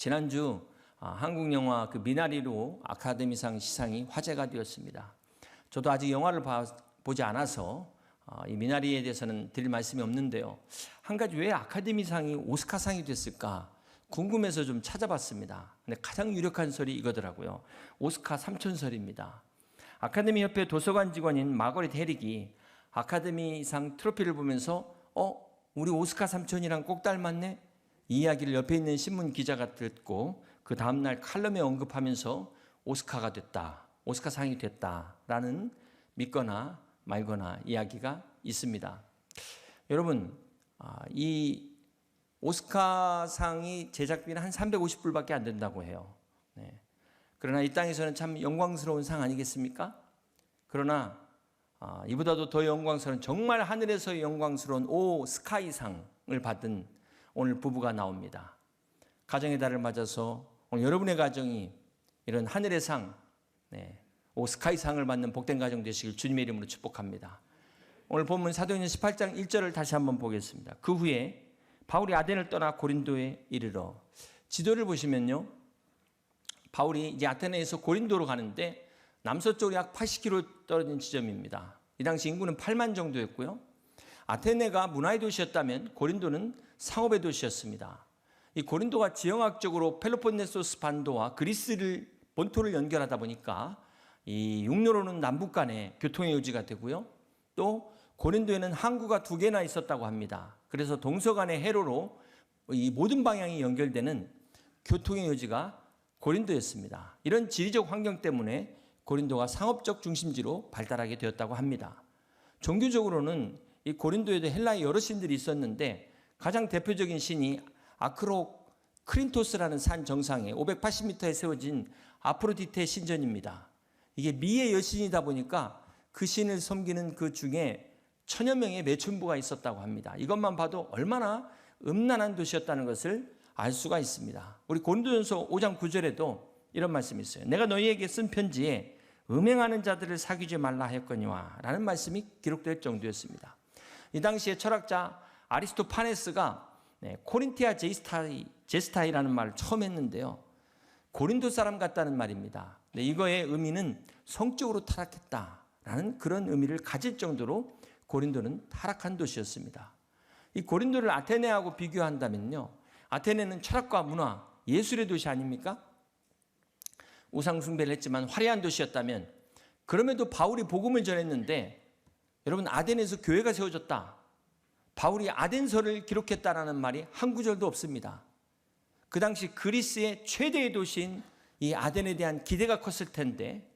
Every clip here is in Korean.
지난주 한국 영화 그 미나리로 아카데미상 시상이 화제가 되었습니다. 저도 아직 영화를 보지 않아서 이 미나리에 대해서는 드릴 말씀이 없는데요. 한 가지 왜 아카데미상이 오스카상이 됐을까 궁금해서 좀 찾아봤습니다. 근데 가장 유력한 설이 이거더라고요. 오스카 삼촌설입니다. 아카데미 협회 도서관 직원인 마거릿 헤릭이 아카데미상 트로피를 보면서 우리 오스카 삼촌이랑 꼭 닮았네? 이 이야기를 옆에 있는 신문 기자가 듣고 그 다음날 칼럼에 언급하면서 오스카가 됐다, 오스카상이 됐다라는 믿거나 말거나 이야기가 있습니다. 여러분, 이 오스카상이 제작비는 한 350불밖에 안 된다고 해요. 네. 그러나 이 땅에서는 참 영광스러운 상 아니겠습니까? 그러나 이보다도 더 영광스러운, 정말 하늘에서 영광스러운 오스카이상을 받은 오늘 부부가 나옵니다. 가정의 달을 맞아서 오늘 여러분의 가정이 이런 하늘의 상, 오스카이상을 받는 복된 가정 되시길 주님의 이름으로 축복합니다. 오늘 본문 사도행전 18장 1절을 다시 한번 보겠습니다. 그 후에 바울이 아덴을 떠나 고린도에 이르러, 지도를 보시면요, 바울이 이제 아테네에서 고린도로 가는데 남서쪽으로 약 80km 떨어진 지점입니다. 이 당시 인구는 8만 정도였고요. 아테네가 문화의 도시였다면 고린도는 상업의 도시였습니다. 이 고린도가 지형학적으로 펠로폰네소스 반도와 그리스를 본토를 연결하다 보니까 이 육로로는 남북 간의 교통의 요지가 되고요. 또 고린도에는 항구가 2개나 있었다고 합니다. 그래서 동서간의 해로로 이 모든 방향이 연결되는 교통의 요지가 고린도였습니다. 이런 지리적 환경 때문에 고린도가 상업적 중심지로 발달하게 되었다고 합니다. 종교적으로는 이 고린도에도 헬라의 여러 신들이 있었는데 가장 대표적인 신이 아크로크린토스라는 산 정상에 580m에 세워진 아프로디테 신전입니다. 이게 미의 여신이다 보니까 그 신을 섬기는 그 중에 1000여 명의 매춘부가 있었다고 합니다. 이것만 봐도 얼마나 음란한 도시였다는 것을 알 수가 있습니다. 우리 고린도전서 5장 9절에도 이런 말씀이 있어요. 내가 너희에게 쓴 편지에 음행하는 자들을 사귀지 말라 하였거니와 라는 말씀이 기록될 정도였습니다. 이 당시에 철학자 아리스토파네스가 코린티아 제스타이라는 말을 처음 했는데요. 고린도 사람 같다는 말입니다. 이거의 의미는 성적으로 타락했다라는 그런 의미를 가질 정도로 고린도는 타락한 도시였습니다. 이 고린도를 아테네하고 비교한다면요, 아테네는 철학과 문화, 예술의 도시 아닙니까? 우상 숭배를 했지만 화려한 도시였다면, 그럼에도 바울이 복음을 전했는데, 여러분, 아덴에서 교회가 세워졌다, 바울이 아덴서를 기록했다라는 말이 한 구절도 없습니다. 그 당시 그리스의 최대의 도시인 이 아덴에 대한 기대가 컸을 텐데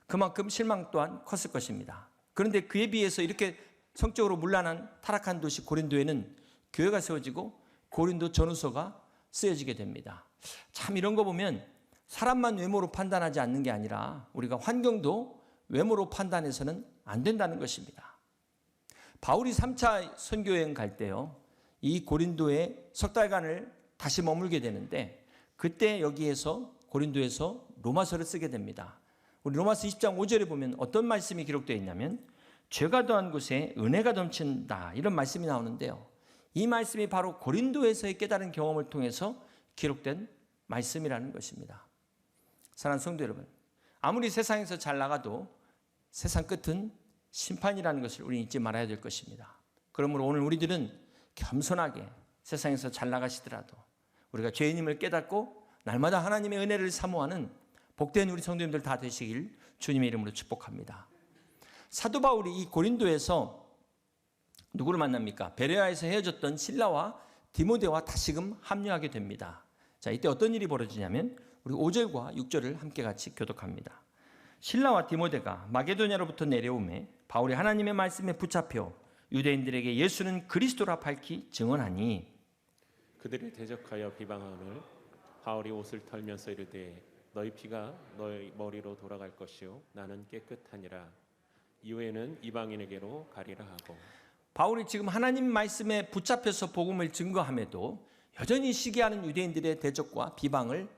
그만큼 실망 또한 컸을 것입니다. 그런데 그에 비해서 이렇게 성적으로 문란한 타락한 도시 고린도에는 교회가 세워지고 고린도 전후서가 쓰여지게 됩니다. 참 이런 거 보면 사람만 외모로 판단하지 않는 게 아니라 우리가 환경도 외모로 판단해서는 안 된다는 것입니다. 바울이 3차 선교여행 갈 때요, 이 고린도에 석 달간을 다시 머물게 되는데 그때 여기에서 고린도에서 로마서를 쓰게 됩니다. 우리 로마서 20장 5절에 보면 어떤 말씀이 기록되어 있냐면 죄가 더한 곳에 은혜가 넘친다, 이런 말씀이 나오는데요. 이 말씀이 바로 고린도에서의 깨달은 경험을 통해서 기록된 말씀이라는 것입니다. 사랑하는 성도 여러분, 아무리 세상에서 잘 나가도 세상 끝은 심판이라는 것을 우리는 잊지 말아야 될 것입니다. 그러므로 오늘 우리들은 겸손하게 세상에서 잘 나가시더라도 우리가 죄인임을 깨닫고 날마다 하나님의 은혜를 사모하는 복된 우리 성도님들 다 되시길 주님의 이름으로 축복합니다. 사도 바울이 이 고린도에서 누구를 만납니까? 베레아에서 헤어졌던 실라와 디모데와 다시금 합류하게 됩니다. 자, 이때 어떤 일이 벌어지냐면 우리 5절과 6절을 함께 같이 교독합니다. 실라와 디모데가 마게도냐로부터 내려오매 바울이 하나님의 말씀에 붙잡혀 유대인들에게 예수는 그리스도라 밝히 증언하니, 그들이 대적하여 비방하오늘 바울이 옷을 털면서 이르되 너희 피가 너희 머리로 돌아갈 것이요 나는 깨끗하니라. 이후에는 이방인에게로 가리라 하고. 바울이 지금 하나님 말씀에 붙잡혀서 복음을 증거함에도 여전히 시기하는 유대인들의 대적과 비방을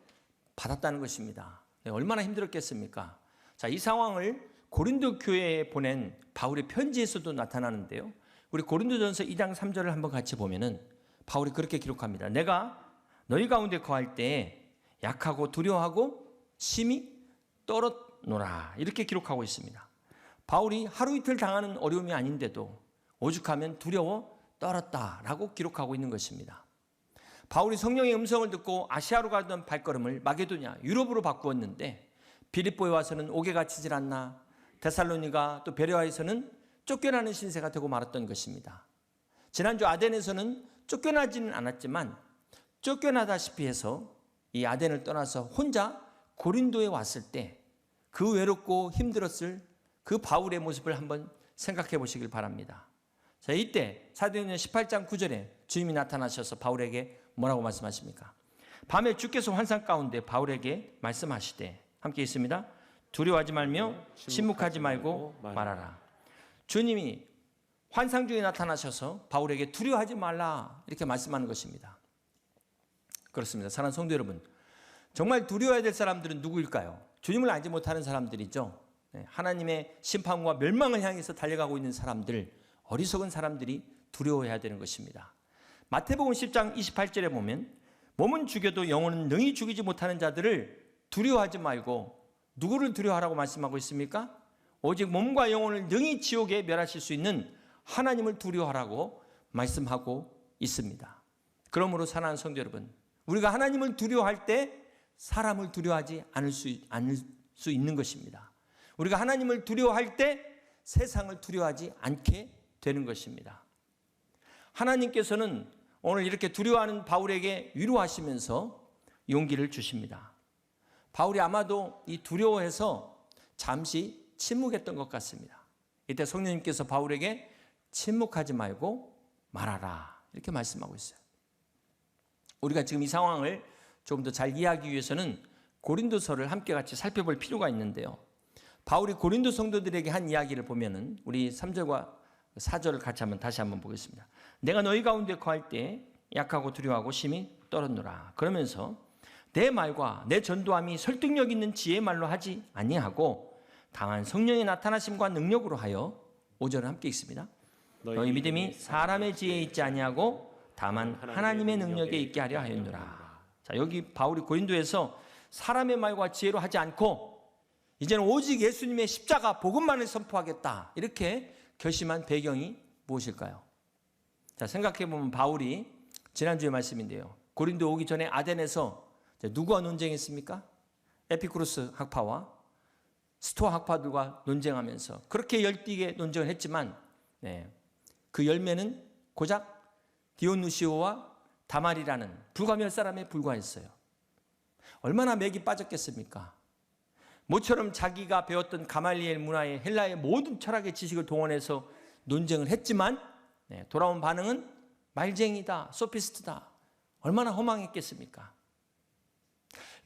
받았다는 것입니다. 얼마나 힘들었겠습니까? 자, 이 상황을 고린도 교회에 보낸 바울의 편지에서도 나타나는데요. 우리 고린도전서 2장 3절을 한번 같이 보면은 바울이 그렇게 기록합니다. 내가 너희 가운데 거할 때 약하고 두려워하고 심히 떨었노라. 이렇게 기록하고 있습니다. 바울이 하루 이틀 당하는 어려움이 아닌데도 오죽하면 두려워 떨었다라고 기록하고 있는 것입니다. 바울이 성령의 음성을 듣고 아시아로 가던 발걸음을 마게도냐, 유럽으로 바꾸었는데 빌립보에 와서는 옥에 갇히질 않나, 데살로니가 또 베레아에서는 쫓겨나는 신세가 되고 말았던 것입니다. 지난주 아덴에서는 쫓겨나지는 않았지만 쫓겨나다시피 해서 이 아덴을 떠나서 혼자 고린도에 왔을 때 그 외롭고 힘들었을 그 바울의 모습을 한번 생각해 보시길 바랍니다. 자, 이때 사도행전 18장 9절에 주님이 나타나셔서 바울에게 뭐라고 말씀하십니까? 밤에 주께서 환상 가운데 바울에게 말씀하시되, 함께 있습니다. 두려워하지 말며 침묵하지 말고 말하라. 주님이 환상 중에 나타나셔서 바울에게 두려워하지 말라 이렇게 말씀하는 것입니다. 그렇습니다. 사랑하는 성도 여러분, 정말 두려워해야 될 사람들은 누구일까요? 주님을 알지 못하는 사람들이죠. 하나님의 심판과 멸망을 향해서 달려가고 있는 사람들, 어리석은 사람들이 두려워해야 되는 것입니다. 마태복음 10장 28절에 보면 몸은 죽여도 영혼은 능히 죽이지 못하는 자들을 두려워하지 말고, 누구를 두려워하라고 말씀하고 있습니까? 오직 몸과 영혼을 능히 지옥에 멸하실 수 있는 하나님을 두려워하라고 말씀하고 있습니다. 그러므로 사랑하는 성도 여러분, 우리가 하나님을 두려워할 때 사람을 두려워하지 않을 수 있는 것입니다. 우리가 하나님을 두려워할 때 세상을 두려워하지 않게 되는 것입니다. 하나님께서는 오늘 이렇게 두려워하는 바울에게 위로하시면서 용기를 주십니다. 바울이 아마도 이 두려워해서 잠시 침묵했던 것 같습니다. 이때 성령님께서 바울에게 침묵하지 말고 말하라 이렇게 말씀하고 있어요. 우리가 지금 이 상황을 조금 더 잘 이해하기 위해서는 고린도서를 함께 같이 살펴볼 필요가 있는데요. 바울이 고린도 성도들에게 한 이야기를 보면은 우리 3절과 4절을 같이 다시 한번 보겠습니다. 내가 너희 가운데 거할 때 약하고 두려워하고 심히 떨었노라. 그러면서 내 말과 내 전도함이 설득력 있는 지혜의 말로 하지 아니하고 다만 성령의 나타나심과 능력으로 하여, 5절은 함께 읽습니다. 너희 믿음이 사람의 지혜에 있지 아니하고 다만 하나님의 능력에 있게 하려 하였노라. 자, 여기 바울이 고린도에서 사람의 말과 지혜로 하지 않고 이제는 오직 예수님의 십자가 복음만을 선포하겠다 이렇게 결심한 배경이 무엇일까요? 자, 생각해보면 바울이 지난주의 말씀인데요, 고린도 오기 전에 아덴에서 누구와 논쟁했습니까? 에피쿠로스 학파와 스토아 학파들과 논쟁하면서 그렇게 열띠게 논쟁을 했지만 그 열매는 고작 디오누시오와 다말이라는 불과 몇 사람에 불과했어요. 얼마나 맥이 빠졌겠습니까? 모처럼 자기가 배웠던 가말리엘 문화의 헬라의 모든 철학의 지식을 동원해서 논쟁을 했지만 돌아온 반응은 말쟁이다, 소피스트다. 얼마나 허망했겠습니까?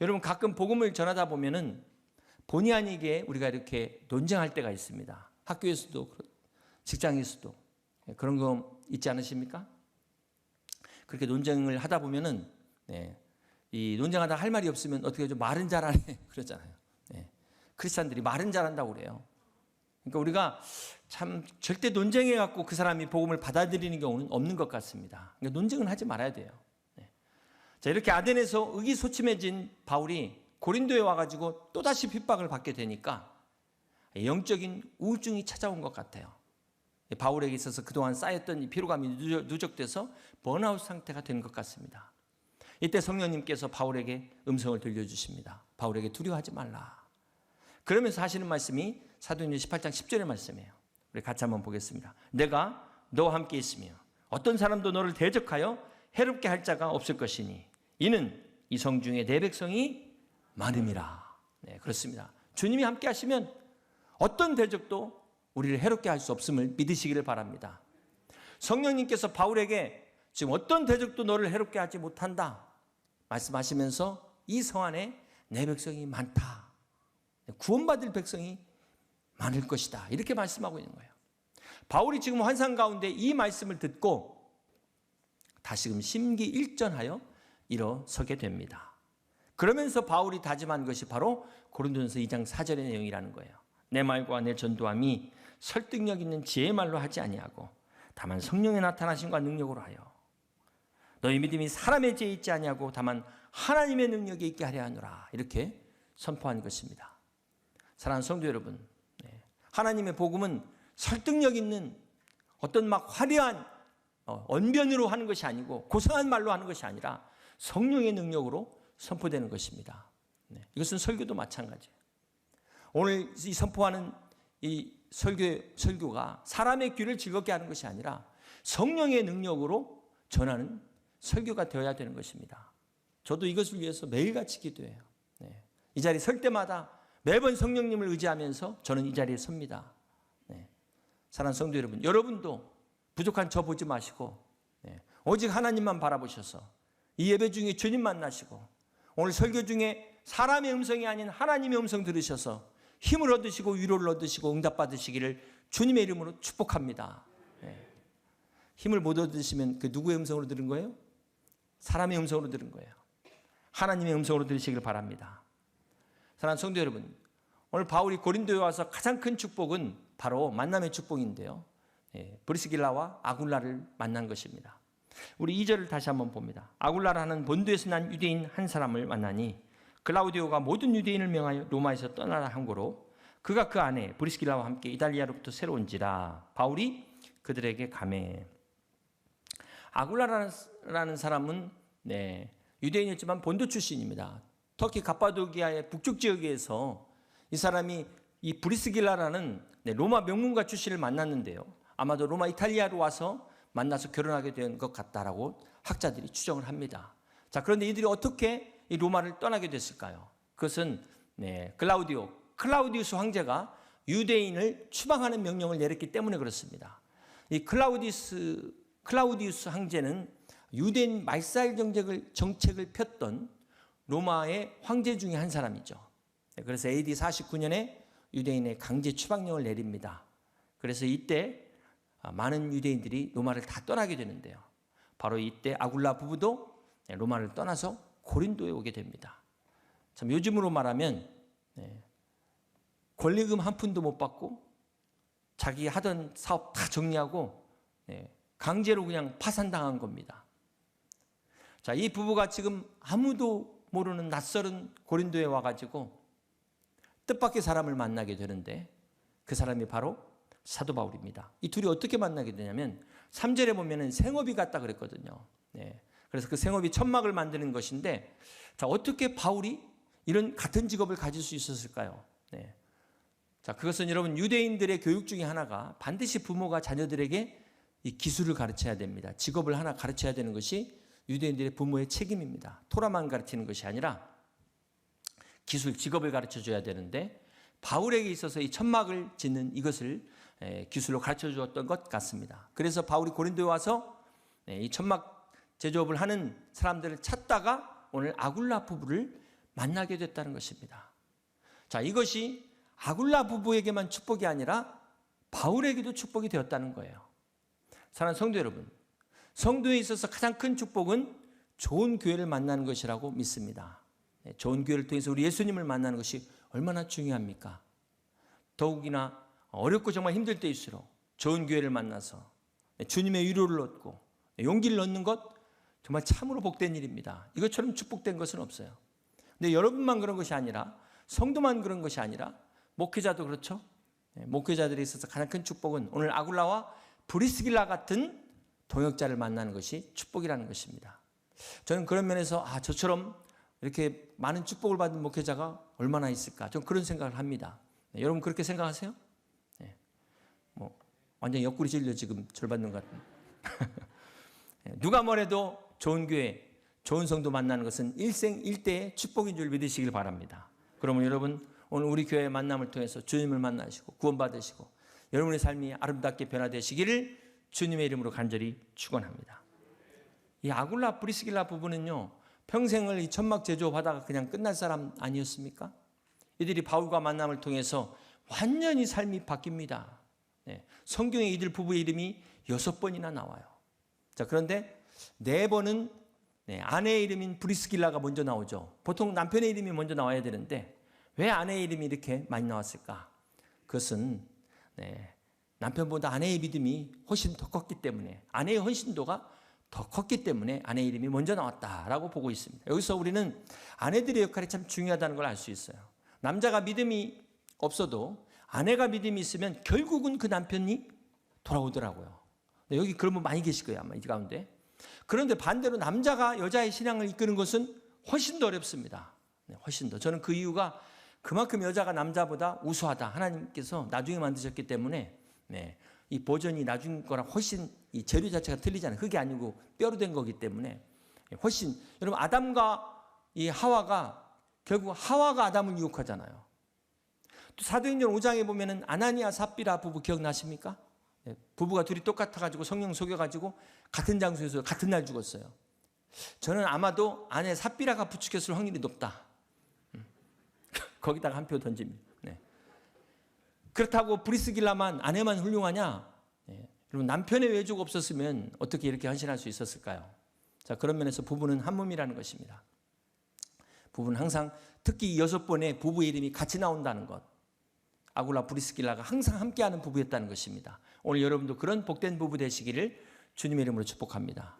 여러분, 가끔 복음을 전하다 보면은 본의 아니게 우리가 이렇게 논쟁할 때가 있습니다. 학교에서도 직장에서도 그런 거 있지 않으십니까? 그렇게 논쟁을 하다 보면은 이 논쟁하다 할 말이 없으면 어떻게 좀 말은 잘하네 그러잖아요. 크리스찬들이 말은 잘한다고 그래요. 그러니까 우리가 참 절대 논쟁해 갖고 그 사람이 복음을 받아들이는 경우는 없는 것 같습니다. 그러니까 논쟁은 하지 말아야 돼요. 자, 이렇게 아덴에서 의기소침해진 바울이 고린도에 와가지고 또다시 핍박을 받게 되니까 영적인 우울증이 찾아온 것 같아요. 바울에게 있어서 그동안 쌓였던 이 피로감이 누적돼서 번아웃 상태가 된 것 같습니다. 이때 성령님께서 바울에게 음성을 들려주십니다. 바울에게 두려워하지 말라. 그러면서 하시는 말씀이 사도행전 18장 10절의 말씀이에요. 우리 같이 한번 보겠습니다. 내가 너와 함께 있으며 어떤 사람도 너를 대적하여 해롭게 할 자가 없을 것이니 이는 이 성 중에 내 백성이 많음이라. 그렇습니다. 주님이 함께 하시면 어떤 대적도 우리를 해롭게 할 수 없음을 믿으시기를 바랍니다. 성령님께서 바울에게 지금 어떤 대적도 너를 해롭게 하지 못한다 말씀하시면서 이 성 안에 내 백성이 많다. 구원받을 백성이 많을 것이다. 이렇게 말씀하고 있는 거예요. 바울이 지금 환상 가운데 이 말씀을 듣고 다시금 심기일전하여 일어서게 됩니다. 그러면서 바울이 다짐한 것이 바로 고린도전서 2장 4절의 내용이라는 거예요. 내 말과 내 전도함이 설득력 있는 지혜의 말로 하지 아니하고 다만 성령의 나타나심과 능력으로 하여 너희 믿음이 사람의 지혜에 있지 아니하고 다만 하나님의 능력이 있게 하려 하노라. 이렇게 선포한 것입니다. 사랑하는 성도 여러분, 하나님의 복음은 설득력 있는 어떤 막 화려한 언변으로 하는 것이 아니고 고상한 말로 하는 것이 아니라 성령의 능력으로 선포되는 것입니다. 이것은 설교도 마찬가지예요. 오늘 이 선포하는 이 설교가 사람의 귀를 즐겁게 하는 것이 아니라 성령의 능력으로 전하는 설교가 되어야 되는 것입니다. 저도 이것을 위해서 매일같이 기도해요. 이 자리에 설 때마다 매번 성령님을 의지하면서 저는 이 자리에 섭니다. 사랑하는 성도 여러분, 여러분도 부족한 저 보지 마시고 오직 하나님만 바라보셔서 이 예배 중에 주님 만나시고 오늘 설교 중에 사람의 음성이 아닌 하나님의 음성 들으셔서 힘을 얻으시고 위로를 얻으시고 응답받으시기를 주님의 이름으로 축복합니다. 힘을 못 얻으시면 그 누구의 음성으로 들은 거예요? 사람의 음성으로 들은 거예요. 하나님의 음성으로 들으시길 바랍니다. 사랑하는 성도 여러분, 오늘 바울이 고린도에 와서 가장 큰 축복은 바로 만남의 축복인데요. 브리스길라와 아굴라를 만난 것입니다. 우리 2절을 다시 한번 봅니다. 아굴라라는 본도에서 난 유대인 한 사람을 만나니 글라우디오가 모든 유대인을 명하여 로마에서 떠나라 한 거로 그가 그 안에 브리스길라와 함께 이달리아로부터 새로 온지라 바울이 그들에게 가매. 아굴라라는 사람은 유대인이었지만 본도 출신입니다. 터키 갑바도기아의 북쪽 지역에서 이 사람이 이 브리스길라라는 로마 명문가 출신을 만났는데요. 아마도 로마 이탈리아로 와서 만나서 결혼하게 된 것 같다라고 학자들이 추정을 합니다. 자, 그런데 이들이 어떻게 이 로마를 떠나게 됐을까요? 그것은 클라우디우스 황제가 유대인을 추방하는 명령을 내렸기 때문에 그렇습니다. 이 클라우디우스 황제는 유대인 말살 정책을 폈던 로마의 황제 중에 한 사람이죠. 그래서 AD 49년에 유대인의 강제 추방령을 내립니다. 그래서 이때 많은 유대인들이 로마를 다 떠나게 되는데요. 바로 이때 아굴라 부부도 로마를 떠나서 고린도에 오게 됩니다. 참 요즘으로 말하면 권리금 한 푼도 못 받고 자기 하던 사업 다 정리하고 강제로 그냥 파산당한 겁니다. 자, 이 부부가 지금 아무도 모르는 낯설은 고린도에 와가지고 뜻밖의 사람을 만나게 되는데 그 사람이 바로 사도 바울입니다. 이 둘이 어떻게 만나게 되냐면 3절에 보면은 생업이 같다 그랬거든요. 그래서 그 생업이 천막을 만드는 것인데 자, 어떻게 바울이 이런 같은 직업을 가질 수 있었을까요? 자, 그것은 여러분 유대인들의 교육 중에 하나가 반드시 부모가 자녀들에게 이 기술을 가르쳐야 됩니다. 직업을 하나 가르쳐야 되는 것이 유대인들의 부모의 책임입니다. 토라만 가르치는 것이 아니라 기술, 직업을 가르쳐줘야 되는데 바울에게 있어서 이 천막을 짓는 이것을 기술로 가르쳐 주었던 것 같습니다. 그래서 바울이 고린도에 와서 이 천막 제조업을 하는 사람들을 찾다가 오늘 아굴라 부부를 만나게 됐다는 것입니다. 자, 이것이 아굴라 부부에게만 축복이 아니라 바울에게도 축복이 되었다는 거예요. 사랑하는 성도 여러분, 성도에 있어서 가장 큰 축복은 좋은 교회를 만나는 것이라고 믿습니다. 좋은 교회를 통해서 우리 예수님을 만나는 것이 얼마나 중요합니까? 더욱이나 어렵고 정말 힘들 때일수록 좋은 교회를 만나서 주님의 위로를 얻고 용기를 얻는 것 정말 참으로 복된 일입니다. 이것처럼 축복된 것은 없어요. 근데 여러분만 그런 것이 아니라 성도만 그런 것이 아니라 목회자도 그렇죠. 목회자들에 있어서 가장 큰 축복은 오늘 아굴라와 브리스길라 같은 동역자를 만나는 것이 축복이라는 것입니다. 저는 그런 면에서 저처럼 이렇게 많은 축복을 받은 목회자가 얼마나 있을까? 좀 그런 생각을 합니다. 여러분 그렇게 생각하세요? 완전 옆구리 찔려 지금 절 받는 것 같은. 누가 뭐래도 좋은 교회, 좋은 성도 만나는 것은 일생일대의 축복인 줄 믿으시길 바랍니다. 그러면 여러분 오늘 우리 교회의 만남을 통해서 주님을 만나시고 구원받으시고 여러분의 삶이 아름답게 변화되시기를 주님의 이름으로 간절히 축원합니다. 이 아굴라 브리스길라 부부는요 평생을 이 천막 제조하다가 그냥 끝날 사람 아니었습니까? 이들이 바울과 만남을 통해서 완전히 삶이 바뀝니다. 성경에 이들 부부의 이름이 6번이나 나와요. 자, 그런데 4번은 아내의 이름인 브리스길라가 먼저 나오죠. 보통 남편의 이름이 먼저 나와야 되는데 왜 아내의 이름이 이렇게 많이 나왔을까? 그것은 남편보다 아내의 믿음이 훨씬 더 컸기 때문에 아내의 헌신도가 더 컸기 때문에 아내 이름이 먼저 나왔다라고 보고 있습니다. 여기서 우리는 아내들의 역할이 참 중요하다는 걸 알 수 있어요. 남자가 믿음이 없어도 아내가 믿음이 있으면 결국은 그 남편이 돌아오더라고요. 여기 그런 분 많이 계실 거예요, 아마 이 가운데. 그런데 반대로 남자가 여자의 신앙을 이끄는 것은 훨씬 더 어렵습니다. 훨씬 더. 저는 그 이유가 그만큼 여자가 남자보다 우수하다. 하나님께서 나중에 만드셨기 때문에 이 버전이 나중 거랑 훨씬 이 재료 자체가 틀리잖아요. 흙이 아니고 뼈로 된 거기 때문에 훨씬. 여러분 아담과 이 하와가 결국 하와가 아담을 유혹하잖아요. 또 사도행전 5장에 보면은 아나니아 삽비라 부부 기억나십니까? 부부가 둘이 똑같아가지고 성령 속여가지고 같은 장소에서 같은 날 죽었어요. 저는 아마도 아내 삽비라가 부추겼을 확률이 높다. 거기다가 한 표 던집니다. 그렇다고 브리스길라만 아내만 훌륭하냐? 여러분 남편의 외조가 없었으면 어떻게 이렇게 헌신할 수 있었을까요? 자, 그런 면에서 부부는 한 몸이라는 것입니다. 부부는 항상 특히 6번의 부부의 이름이 같이 나온다는 것. 아굴라 브리스길라가 항상 함께하는 부부였다는 것입니다. 오늘 여러분도 그런 복된 부부 되시기를 주님의 이름으로 축복합니다.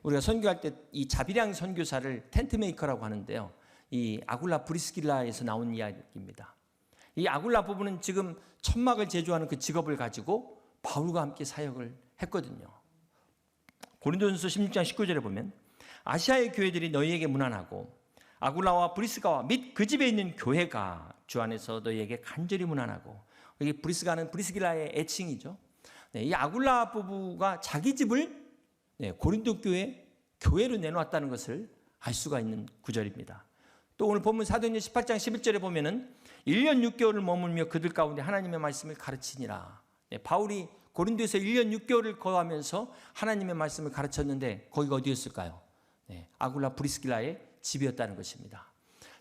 우리가 선교할 때 이 자비량 선교사를 텐트메이커라고 하는데요. 이 아굴라 브리스길라에서 나온 이야기입니다. 이 아굴라 부부는 지금 천막을 제조하는 그 직업을 가지고 바울과 함께 사역을 했거든요. 고린도전서 16장 19절에 보면 아시아의 교회들이 너희에게 문안하고 아굴라와 브리스가와 및 그 집에 있는 교회가 주 안에서 너희에게 간절히 문안하고, 여기 브리스가는 브리스길라의 애칭이죠. 이 아굴라 부부가 자기 집을 고린도 교회로 내놓았다는 것을 알 수가 있는 구절입니다. 또 오늘 본문 사도행전 18장 11절에 보면은 1년 6개월을 머물며 그들 가운데 하나님의 말씀을 가르치니라. 바울이 고린도에서 1년 6개월을 거하면서 하나님의 말씀을 가르쳤는데 거기가 어디였을까요? 아굴라 브리스길라의 집이었다는 것입니다.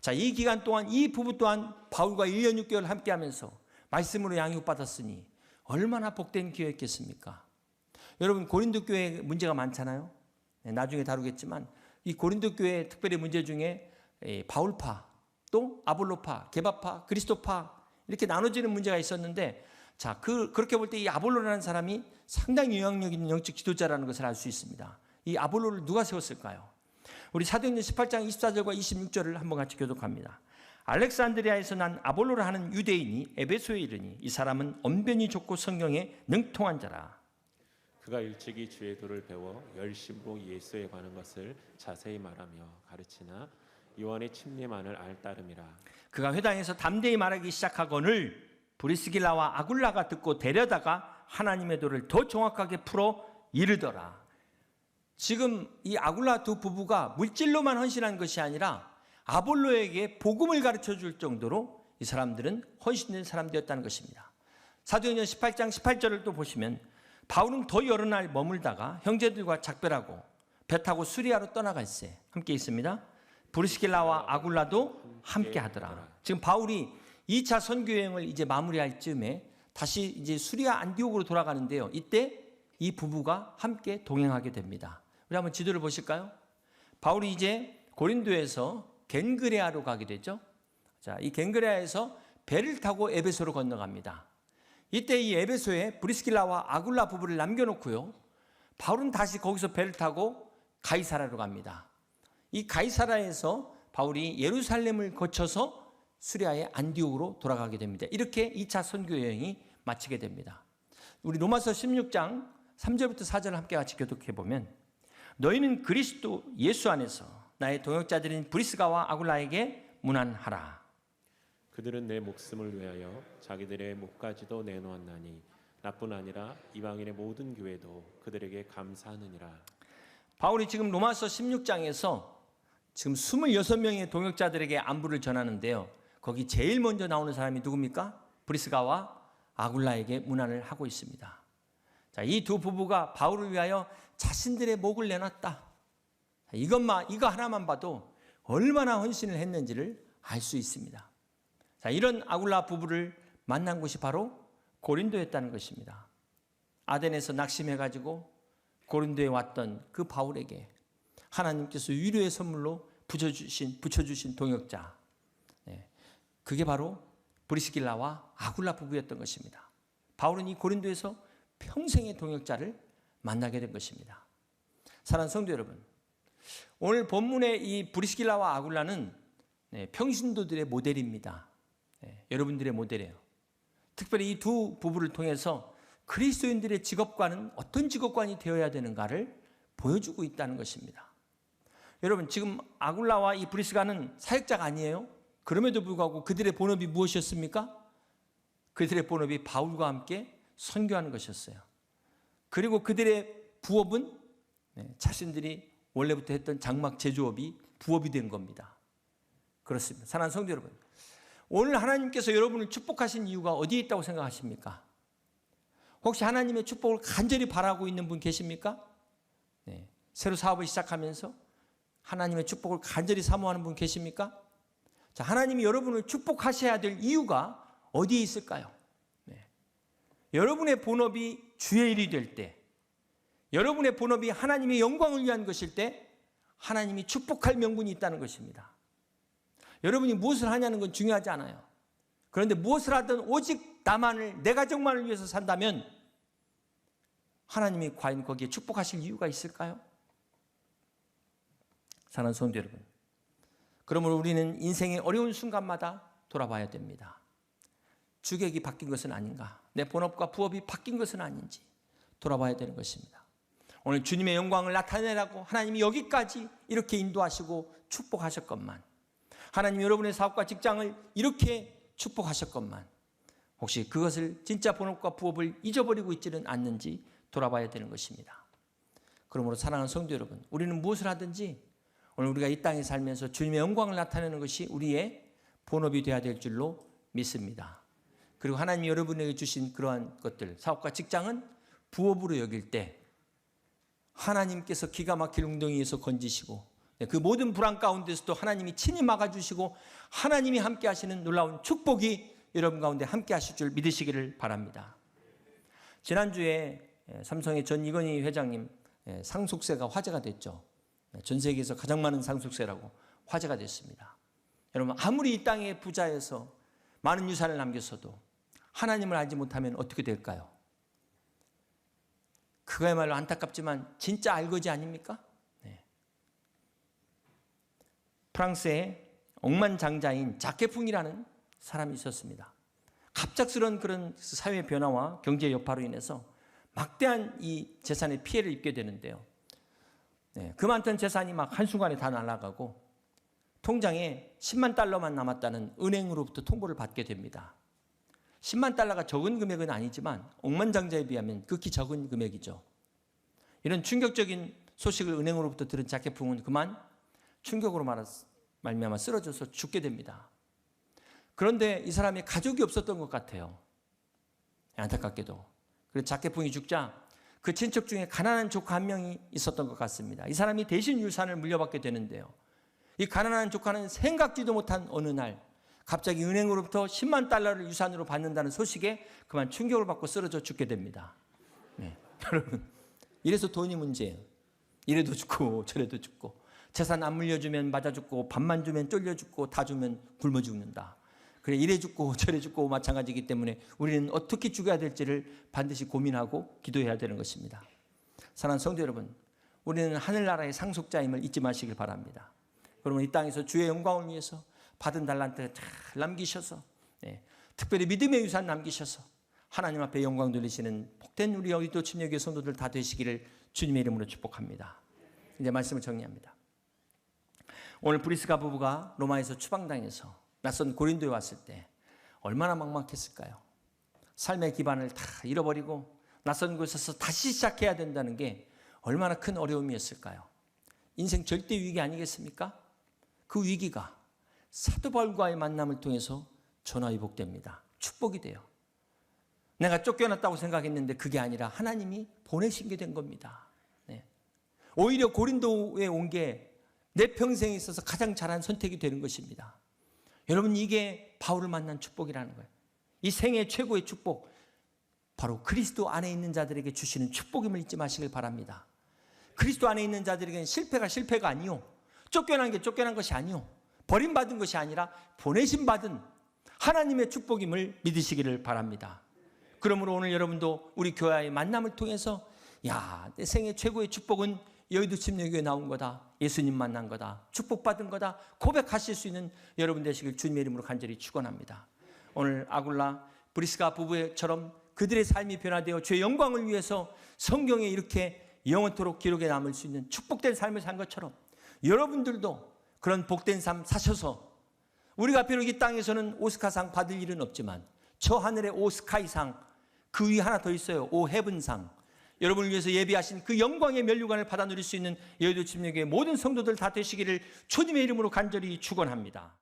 자, 이 기간 동안 이 부부 또한 바울과 1년 6개월 함께하면서 말씀으로 양육받았으니 얼마나 복된 기회였겠습니까? 여러분 고린도 교회에 문제가 많잖아요. 나중에 다루겠지만 이 고린도 교회의 특별히 문제 중에 바울파, 또 아볼로파, 게바파, 그리스도파 이렇게 나눠지는 문제가 있었는데, 자, 그렇게 볼 때 이 아볼로라는 사람이 상당히 영향력 있는 영적 지도자라는 것을 알 수 있습니다. 이 아볼로를 누가 세웠을까요? 우리 사도행전 18장 24절과 26절을 한번 같이 교독합니다. 알렉산드리아에서 난 아볼로라 하는 유대인이 에베소에 이르니 이 사람은 언변이 좋고 성경에 능통한 자라. 그가 일찍이 주의 도를 배워 열심으로 예수에 관한 것을 자세히 말하며 가르치나 요한의 침례만을 알 따름이라. 그가 회당에서 담대히 말하기 시작하거늘 브리스길라와 아굴라가 듣고 데려다가 하나님의 도를 더 정확하게 풀어 이르더라. 지금 이 아굴라 두 부부가 물질로만 헌신한 것이 아니라 아볼로에게 복음을 가르쳐 줄 정도로 이 사람들은 헌신된 사람들이었다는 것입니다. 사도행전 18장 18절을 또 보시면 바울은 더 여러 날 머물다가 형제들과 작별하고 배 타고 수리아로 떠나갈새 함께 있습니다. 브리스길라와 아굴라도 함께 하더라. 지금 바울이 2차 선교 여행을 이제 마무리할 즈음에 다시 이제 수리아 안디옥으로 돌아가는데요. 이때 이 부부가 함께 동행하게 됩니다. 우리 한번 지도를 보실까요? 바울이 이제 고린도에서 겐그레아로 가게 되죠. 자, 이 겐그레아에서 배를 타고 에베소로 건너갑니다. 이때 이 에베소에 브리스길라와 아굴라 부부를 남겨놓고요. 바울은 다시 거기서 배를 타고 가이사라로 갑니다. 이 가이사라에서 바울이 예루살렘을 거쳐서 수리아의 안디옥으로 돌아가게 됩니다. 이렇게 2차 선교 여행이 마치게 됩니다. 우리 로마서 16장 3절부터 4절을 함께 같이 교독해 보면 너희는 그리스도 예수 안에서 나의 동역자들인 브리스가와 아굴라에게 문안하라. 그들은 내 목숨을 위하여 자기들의 목까지도 내놓았나니 나뿐 아니라 이방인의 모든 교회도 그들에게 감사하느니라. 바울이 지금 로마서 16장에서 지금 26명의 동역자들에게 안부를 전하는데요. 거기 제일 먼저 나오는 사람이 누굽니까? 브리스가와 아굴라에게 문안을 하고 있습니다. 자, 이 두 부부가 바울을 위하여 자신들의 목을 내놨다. 이거 하나만 봐도 얼마나 헌신을 했는지를 알 수 있습니다. 자, 이런 아굴라 부부를 만난 곳이 바로 고린도였다는 것입니다. 아덴에서 낙심해가지고 고린도에 왔던 그 바울에게 하나님께서 위로의 선물로 붙여주신 동역자, 그게 바로 브리스길라와 아굴라 부부였던 것입니다. 바울은 이 고린도에서 평생의 동역자를 만나게 된 것입니다. 사랑하는 성도 여러분, 오늘 본문의 이 브리스길라와 아굴라는 평신도들의 모델입니다. 여러분들의 모델이에요. 특별히 이 두 부부를 통해서 그리스도인들의 직업관은 어떤 직업관이 되어야 되는가를 보여주고 있다는 것입니다. 여러분, 지금 아굴라와 이 브리스가는 사역자가 아니에요. 그럼에도 불구하고 그들의 본업이 무엇이었습니까? 그들의 본업이 바울과 함께 선교하는 것이었어요. 그리고 그들의 부업은 자신들이 원래부터 했던 장막 제조업이 부업이 된 겁니다. 그렇습니다. 사랑하는 성도 여러분, 오늘 하나님께서 여러분을 축복하신 이유가 어디에 있다고 생각하십니까? 혹시 하나님의 축복을 간절히 바라고 있는 분 계십니까? 새로 사업을 시작하면서 하나님의 축복을 간절히 사모하는 분 계십니까? 자, 하나님이 여러분을 축복하셔야 될 이유가 어디에 있을까요? 여러분의 본업이 주의 일이 될 때, 여러분의 본업이 하나님의 영광을 위한 것일 때 하나님이 축복할 명분이 있다는 것입니다. 여러분이 무엇을 하냐는 건 중요하지 않아요. 그런데 무엇을 하든 오직 나만을, 내 가정만을 위해서 산다면 하나님이 과연 거기에 축복하실 이유가 있을까요? 사랑하는 성도 여러분, 그러므로 우리는 인생의 어려운 순간마다 돌아봐야 됩니다. 주객이 바뀐 것은 아닌가, 내 본업과 부업이 바뀐 것은 아닌지 돌아봐야 되는 것입니다. 오늘 주님의 영광을 나타내라고 하나님이 여기까지 이렇게 인도하시고 축복하셨건만, 하나님이 여러분의 사업과 직장을 이렇게 축복하셨건만 혹시 그것을 진짜 본업과 부업을 잊어버리고 있지는 않는지 돌아봐야 되는 것입니다. 그러므로 사랑하는 성도 여러분, 우리는 무엇을 하든지 오늘 우리가 이 땅에 살면서 주님의 영광을 나타내는 것이 우리의 본업이 되어야 될 줄로 믿습니다. 그리고 하나님이 여러분에게 주신 그러한 것들, 사업과 직장은 부업으로 여길 때 하나님께서 기가 막힐 웅덩이에서 건지시고 그 모든 불안 가운데서도 하나님이 친히 막아주시고 하나님이 함께 하시는 놀라운 축복이 여러분 가운데 함께 하실 줄 믿으시기를 바랍니다. 지난주에 삼성의 전이건희 회장님 상속세가 화제가 됐죠. 전 세계에서 가장 많은 상속세라고 화제가 됐습니다. 여러분, 아무리 이 땅의 부자에서 많은 유산을 남겼어도 하나님을 알지 못하면 어떻게 될까요? 그거야말로 안타깝지만 진짜 알거지 아닙니까? 프랑스의 억만장자인 자케풍이라는 사람이 있었습니다. 갑작스러운 그런 사회 변화와 경제 여파로 인해서 막대한 이 재산에 피해를 입게 되는데요. 그 많던 재산이 막 한순간에 다 날아가고 통장에 10만 달러만 남았다는 은행으로부터 통보를 받게 됩니다. 10만 달러가 적은 금액은 아니지만 억만장자에 비하면 극히 적은 금액이죠. 이런 충격적인 소식을 은행으로부터 들은 자케풍은 그만 충격으로 말미암아 쓰러져서 죽게 됩니다. 그런데 이 사람이 가족이 없었던 것 같아요. 안타깝게도. 그래서 자케풍이 죽자 그 친척 중에 가난한 조카 한 명이 있었던 것 같습니다. 이 사람이 대신 유산을 물려받게 되는데요. 이 가난한 조카는 생각지도 못한 어느 날 갑자기 은행으로부터 10만 달러를 유산으로 받는다는 소식에 그만 충격을 받고 쓰러져 죽게 됩니다. 여러분, 이래서 돈이 문제예요. 이래도 죽고 저래도 죽고, 재산 안 물려주면 맞아 죽고, 밥만 주면 쫄려 죽고, 다 주면 굶어 죽는다. 그래, 이래 죽고 저래 죽고 마찬가지이기 때문에 우리는 어떻게 죽어야 될지를 반드시 고민하고 기도해야 되는 것입니다. 사랑하는 성도 여러분, 우리는 하늘나라의 상속자임을 잊지 마시길 바랍니다. 그러면 이 땅에서 주의 영광을 위해서 받은 달란트 잘 남기셔서, 특별히 믿음의 유산 남기셔서 하나님 앞에 영광 돌리시는 복된 우리 어리도 침략의 성도들 다 되시기를 주님의 이름으로 축복합니다. 이제 말씀을 정리합니다. 오늘 브리스가 부부가 로마에서 추방당해서 낯선 고린도에 왔을 때 얼마나 막막했을까요? 삶의 기반을 다 잃어버리고 낯선 곳에서 다시 시작해야 된다는 게 얼마나 큰 어려움이었을까요? 인생 절대 위기 아니겠습니까? 그 위기가 사도 바울과의 만남을 통해서 전화위복됩니다. 축복이 돼요. 내가 쫓겨났다고 생각했는데 그게 아니라 하나님이 보내신 게 된 겁니다. 오히려 고린도에 온 게 내 평생에 있어서 가장 잘한 선택이 되는 것입니다. 여러분, 이게 바울을 만난 축복이라는 거예요. 이 생애 최고의 축복, 바로 그리스도 안에 있는 자들에게 주시는 축복임을 잊지 마시길 바랍니다. 그리스도 안에 있는 자들에게는 실패가 아니요, 쫓겨난 게 쫓겨난 것이 아니요, 버림받은 것이 아니라 보내심받은 하나님의 축복임을 믿으시기를 바랍니다. 그러므로 오늘 여러분도 우리 교회의 만남을 통해서 내 생애 최고의 축복은 여의도 침례교회 나온 거다, 예수님 만난 거다, 축복받은 거다 고백하실 수 있는 여러분 되시길 주님의 이름으로 간절히 축원합니다. 오늘 아굴라 브리스가 부부처럼 그들의 삶이 변화되어 주의 영광을 위해서 성경에 이렇게 영원토록 기록에 남을 수 있는 축복된 삶을 산 것처럼 여러분들도 그런 복된 삶 사셔서, 우리가 비록 이 땅에서는 오스카상 받을 일은 없지만 저 하늘의 오스카이상, 그 위 하나 더 있어요. 오 헤븐상, 여러분을 위해서 예비하신 그 영광의 면류관을 받아 누릴 수 있는 여의도 침례교회 모든 성도들 다 되시기를 주님의 이름으로 간절히 축원합니다.